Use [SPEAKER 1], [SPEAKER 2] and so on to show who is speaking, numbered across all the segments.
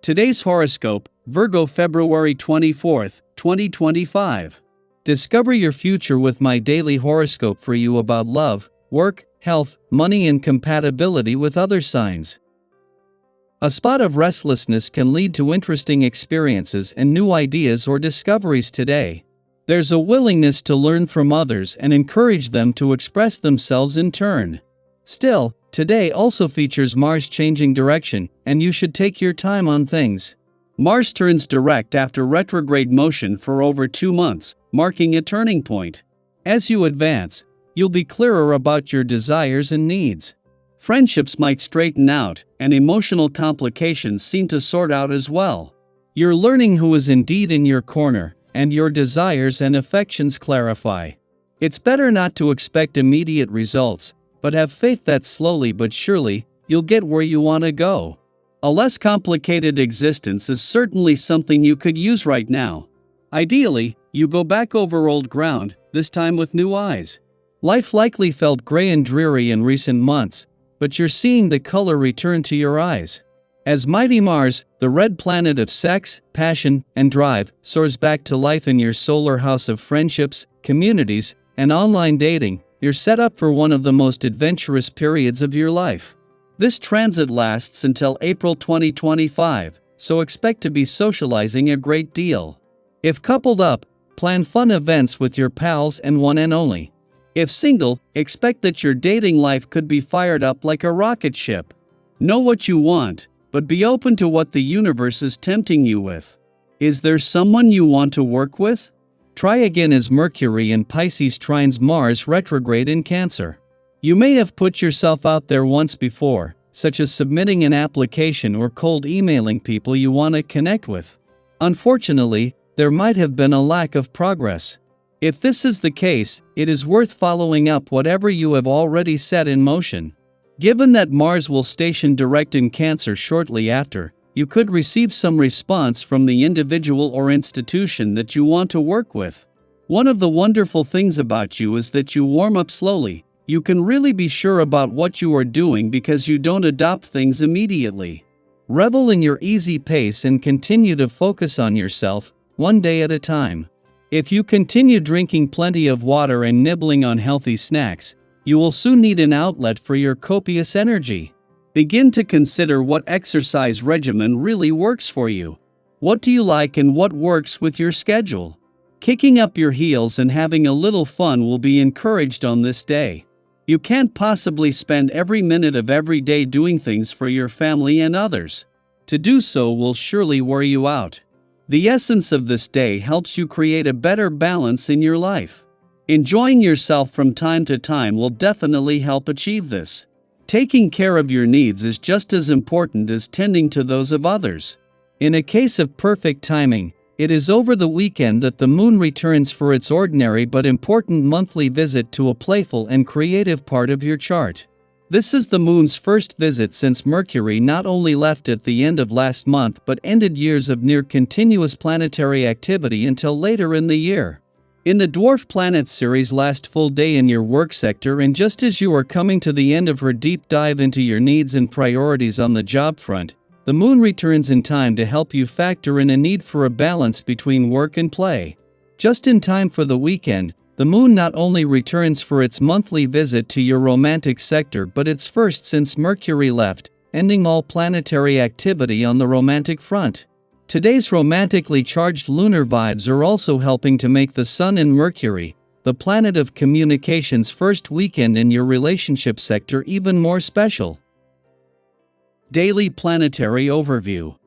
[SPEAKER 1] Today's horoscope, Virgo February 24th, 2025. Discover your future with my daily horoscope for you about love, work, health, money and compatibility with other signs. A spot of restlessness can lead to interesting experiences and new ideas or discoveries today. There's a willingness to learn from others and encourage them to express themselves in turn. Still, today also features Mars changing direction, and you should take your time on things. Mars turns direct after retrograde motion for over 2 months, marking a turning point. As you advance, you'll be clearer about your desires and needs. Friendships might straighten out, and emotional complications seem to sort out as well. You're learning who is indeed in your corner, and your desires and affections clarify. It's better not to expect immediate results, but have faith that slowly but surely, you'll get where you want to go. A less complicated existence is certainly something you could use right now. Ideally, you go back over old ground, this time with new eyes. Life likely felt gray and dreary in recent months, but you're seeing the color return to your eyes. As mighty Mars, the red planet of sex, passion, and drive, soars back to life in your solar house of friendships, communities, and online dating, you're set up for one of the most adventurous periods of your life. This transit lasts until April 2025, so expect to be socializing a great deal. If coupled up, plan fun events with your pals and one and only. If single, expect that your dating life could be fired up like a rocket ship. Know what you want, but be open to what the universe is tempting you with. Is there someone you want to work with? Try again as Mercury in Pisces trines Mars retrograde in Cancer. You may have put yourself out there once before, such as submitting an application or cold emailing people you want to connect with. Unfortunately, there might have been a lack of progress. If this is the case, it is worth following up whatever you have already set in motion. Given that Mars will station direct in Cancer shortly after, you could receive some response from the individual or institution that you want to work with. One of the wonderful things about you is that you warm up slowly. You can really be sure about what you are doing because you don't adopt things immediately. Revel in your easy pace and continue to focus on yourself, one day at a time. If you continue drinking plenty of water and nibbling on healthy snacks, you will soon need an outlet for your copious energy. Begin to consider what exercise regimen really works for you. What do you like and what works with your schedule? Kicking up your heels and having a little fun will be encouraged on this day. You can't possibly spend every minute of every day doing things for your family and others. To do so will surely wear you out. The essence of this day helps you create a better balance in your life. Enjoying yourself from time to time will definitely help achieve this. Taking care of your needs is just as important as tending to those of others. In a case of perfect timing, it is over the weekend that the moon returns for its ordinary but important monthly visit to a playful and creative part of your chart. This is the moon's first visit since Mercury not only left at the end of last month but ended years of near continuous planetary activity until later in the year. In the Dwarf Planet series' last full day in your work sector, and just as you are coming to the end of her deep dive into your needs and priorities on the job front, the moon returns in time to help you factor in a need for a balance between work and play. Just in time for the weekend, the moon not only returns for its monthly visit to your romantic sector but its first since Mercury left, ending all planetary activity on the romantic front. Today's romantically charged lunar vibes are also helping to make the Sun and Mercury, the planet of communication's first weekend in your relationship sector, even more special. Daily Planetary Overview.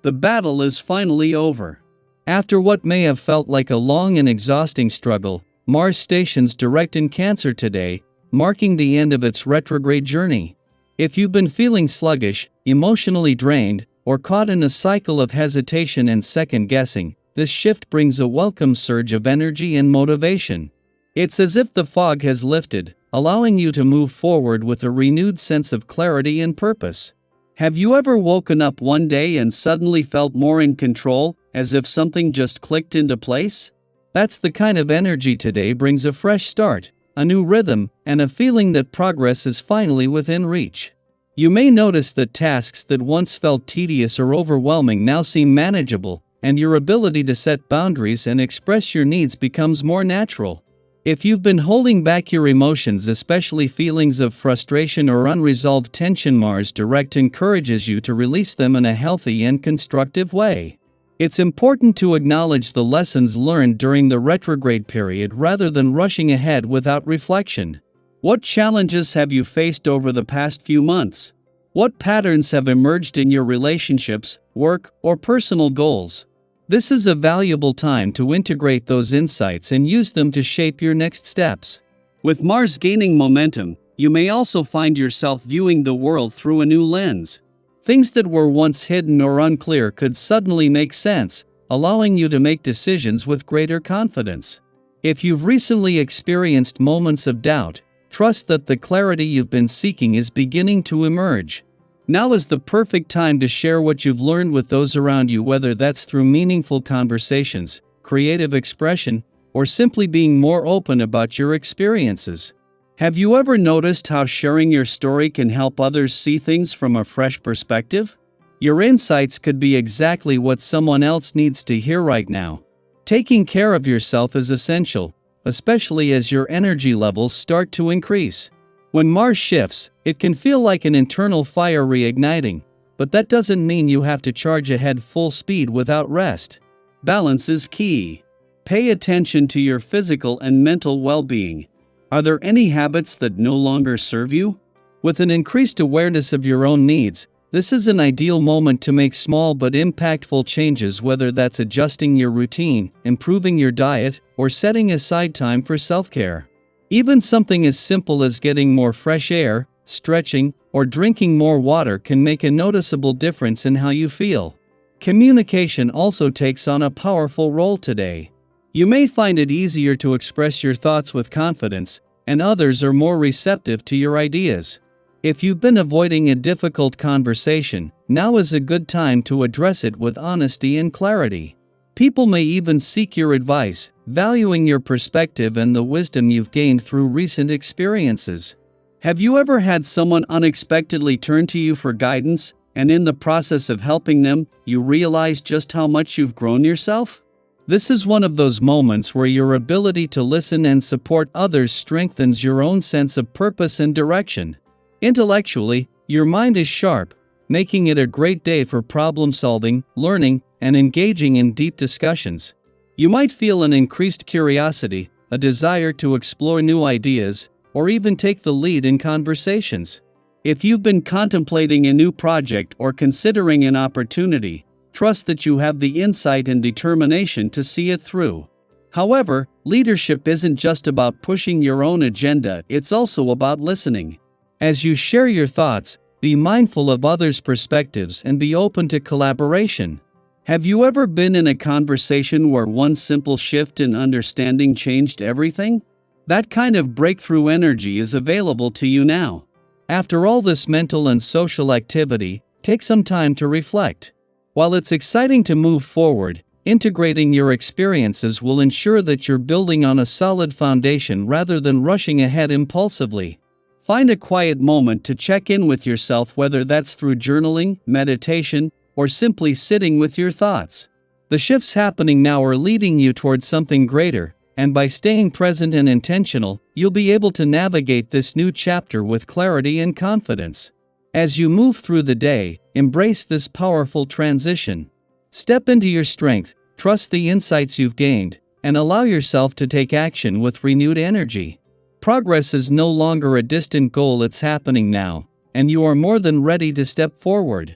[SPEAKER 1] The battle is finally over. After what may have felt like a long and exhausting struggle, Mars stations direct in Cancer today, marking the end of its retrograde journey. If you've been feeling sluggish, emotionally drained, or caught in a cycle of hesitation and second-guessing, this shift brings a welcome surge of energy and motivation. It's as if the fog has lifted, allowing you to move forward with a renewed sense of clarity and purpose. Have you ever woken up one day and suddenly felt more in control, as if something just clicked into place? That's the kind of energy today brings: a fresh start, a new rhythm, and a feeling that progress is finally within reach. You may notice that tasks that once felt tedious or overwhelming now seem manageable, and your ability to set boundaries and express your needs becomes more natural. If you've been holding back your emotions, especially feelings of frustration or unresolved tension, Mars direct encourages you to release them in a healthy and constructive way. It's important to acknowledge the lessons learned during the retrograde period rather than rushing ahead without reflection. What challenges have you faced over the past few months? What patterns have emerged in your relationships, work, or personal goals? This is a valuable time to integrate those insights and use them to shape your next steps. With Mars gaining momentum, you may also find yourself viewing the world through a new lens. Things that were once hidden or unclear could suddenly make sense, allowing you to make decisions with greater confidence. If you've recently experienced moments of doubt, trust that the clarity you've been seeking is beginning to emerge. Now is the perfect time to share what you've learned with those around you, whether that's through meaningful conversations, creative expression, or simply being more open about your experiences. Have you ever noticed how sharing your story can help others see things from a fresh perspective? Your insights could be exactly what someone else needs to hear right now. Taking care of yourself is essential, especially as your energy levels start to increase. When Mars shifts, it can feel like an internal fire reigniting, but that doesn't mean you have to charge ahead full speed without rest. Balance is key. Pay attention to your physical and mental well-being. Are there any habits that no longer serve you? With an increased awareness of your own needs, this is an ideal moment to make small but impactful changes, whether that's adjusting your routine, improving your diet, or setting aside time for self-care. Even something as simple as getting more fresh air, stretching, or drinking more water can make a noticeable difference in how you feel. Communication also takes on a powerful role today. You may find it easier to express your thoughts with confidence, and others are more receptive to your ideas. If you've been avoiding a difficult conversation, now is a good time to address it with honesty and clarity. People may even seek your advice, valuing your perspective and the wisdom you've gained through recent experiences. Have you ever had someone unexpectedly turn to you for guidance, and in the process of helping them, you realize just how much you've grown yourself? This is one of those moments where your ability to listen and support others strengthens your own sense of purpose and direction. Intellectually, your mind is sharp, making it a great day for problem solving, learning, and engaging in deep discussions. You might feel an increased curiosity, a desire to explore new ideas, or even take the lead in conversations. If you've been contemplating a new project or considering an opportunity, trust that you have the insight and determination to see it through. However, leadership isn't just about pushing your own agenda, it's also about listening. As you share your thoughts, be mindful of others' perspectives and be open to collaboration. Have you ever been in a conversation where one simple shift in understanding changed everything? That kind of breakthrough energy is available to you now. After all this mental and social activity, take some time to reflect. While it's exciting to move forward, integrating your experiences will ensure that you're building on a solid foundation rather than rushing ahead impulsively. Find a quiet moment to check in with yourself, whether that's through journaling, meditation, or simply sitting with your thoughts. The shifts happening now are leading you towards something greater, and by staying present and intentional, you'll be able to navigate this new chapter with clarity and confidence. As you move through the day, embrace this powerful transition. Step into your strength, trust the insights you've gained, and allow yourself to take action with renewed energy. Progress is no longer a distant goal, it's happening now, and you are more than ready to step forward.